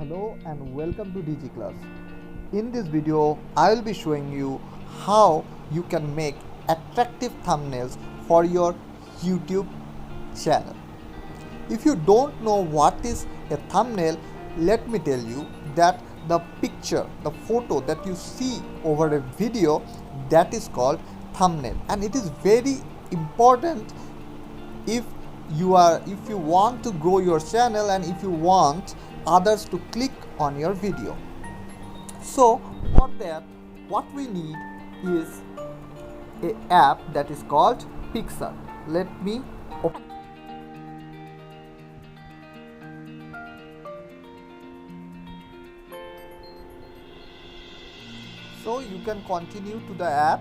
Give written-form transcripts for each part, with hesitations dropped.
Hello and welcome to DG Class. In this video, I will be showing you how you can make attractive thumbnails for your YouTube channel. If you don't know what is a thumbnail, let me tell you that the picture, the photo that you see over a video, that is called thumbnail, and it is very important if you want to grow your channel and if you want others to click on your video. So for that, what we need is a app that is called Picsart. Let me open. So you can continue to the app.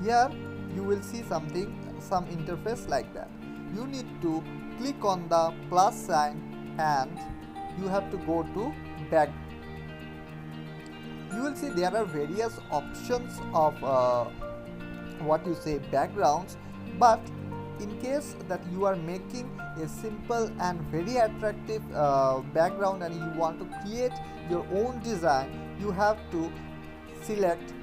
Here you will see some interface like that. You need to click on the plus sign and you have to go to back. You will see there are various options of backgrounds, but in case that you are making a simple and very attractive background and you want to create your own design, you have to select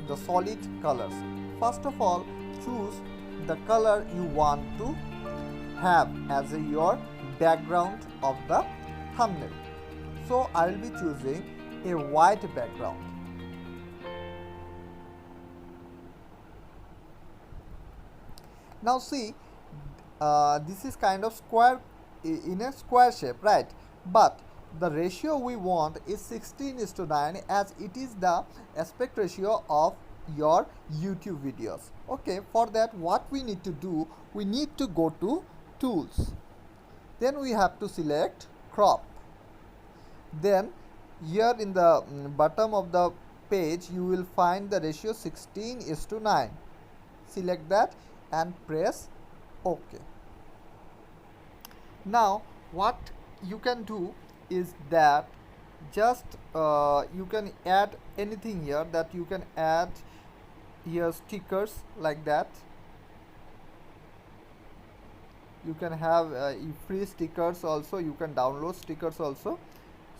the solid colors. First of all, choose the color you want to have as your background of the thumbnail. So I will be choosing a white background. Now see, this is kind of square in a square shape, right? But the ratio we want is 16:9, as it is the aspect ratio of your YouTube videos. Okay, for that what we need to do, we need to go to tools, then we have to select crop. Then here in the bottom of the page you will find the ratio 16:9. Select that and press OK. Now what you can do is that just you can add anything here, that you can add here stickers like that. You can have free stickers also, you can download stickers also.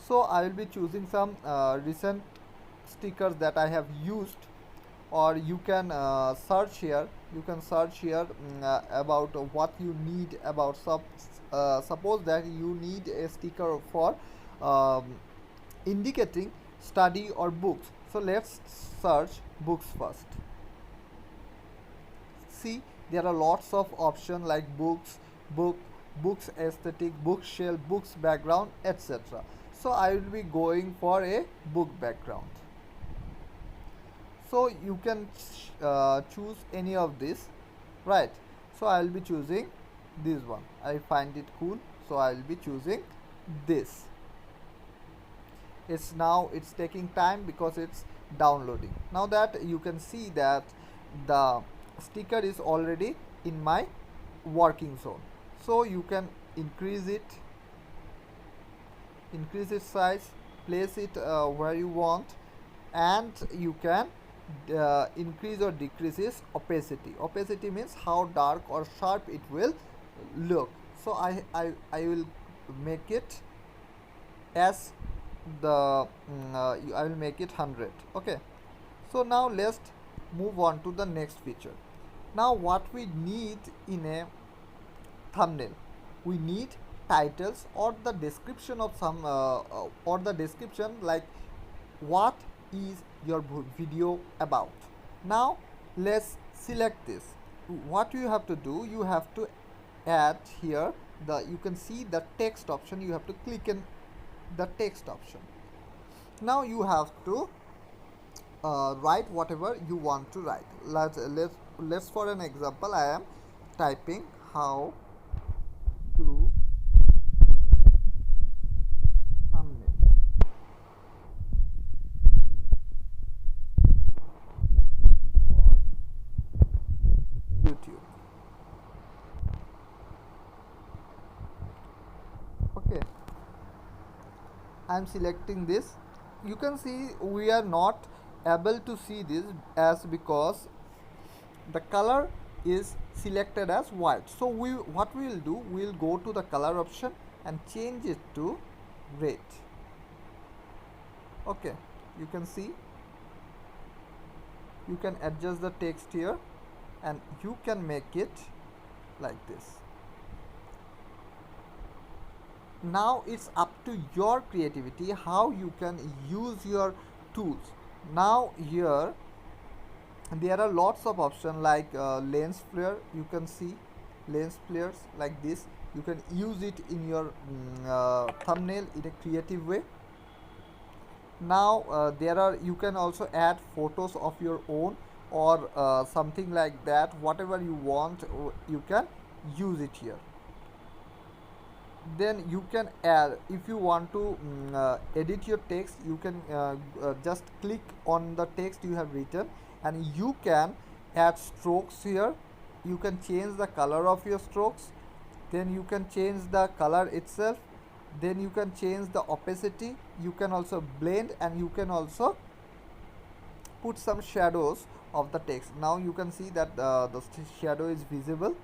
So I will be choosing some recent stickers that I have used, or you can search here. You can search here about what you need about suppose that you need a sticker for indicating study or books. So let's search books first. See, there are lots of options like books, books aesthetic, bookshelf, books background, etc. So I will be going for a book background. So you can choose any of this, right? So I will be choosing this one. I find it cool, so I will be choosing this. It's taking time because it's downloading. Now that you can see that the sticker is already in my working zone, so you can increase its size, place it where you want, and you can increase or decrease its opacity. Opacity means how dark or sharp it will look. So I will make it as the I will make it 100. Okay, so now let's move on to the next feature. Now what we need in a thumbnail, we need titles or the description of some or the description like what is your video about. Now let's select this. What you have to do, you have to add here you can see the text option. You have to click in the text option. Now you have to write whatever you want to write. Let's for an example, I am typing how to make thumbnail for YouTube. Okay, I am selecting this. You can see we are not able to see this as because the color is selected as white. So what we will do, we will go to the color option and change it to red. Okay, you can see, you can adjust the text here and you can make it like this. Now it's up to your creativity how you can use your tools. Now here there are lots of options like lens flare. You can see lens flares like this. You can use it in your thumbnail in a creative way. Now there are, you can also add photos of your own or something like that. Whatever you want, you can use it here. Then you can add, if you want to edit your text, you can just click on the text you have written and you can add strokes here. You can change the color of your strokes, then you can change the color itself, then you can change the opacity, you can also blend, and you can also put some shadows of the text. Now you can see that the shadow is visible.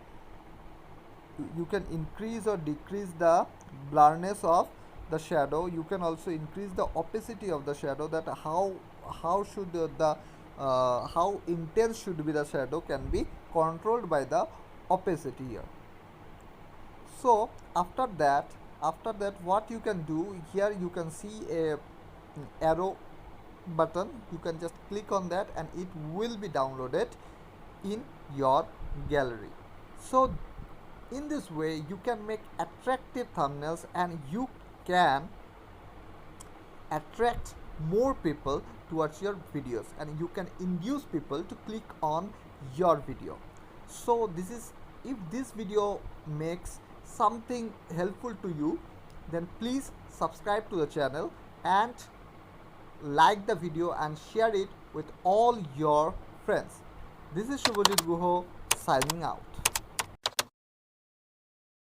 You can increase or decrease the blurriness of the shadow. You can also increase the opacity of the shadow, that how should the how intense should be the shadow can be controlled by the opacity here. So after that what you can do, here you can see a arrow button. You can just click on that and it will be downloaded in your gallery. So in this way you can make attractive thumbnails and you can attract more people towards your videos and you can induce people to click on your video. So this is, if this video makes something helpful to you, then please subscribe to the channel and like the video and share it with all your friends. This is Shubhajit Guho signing out.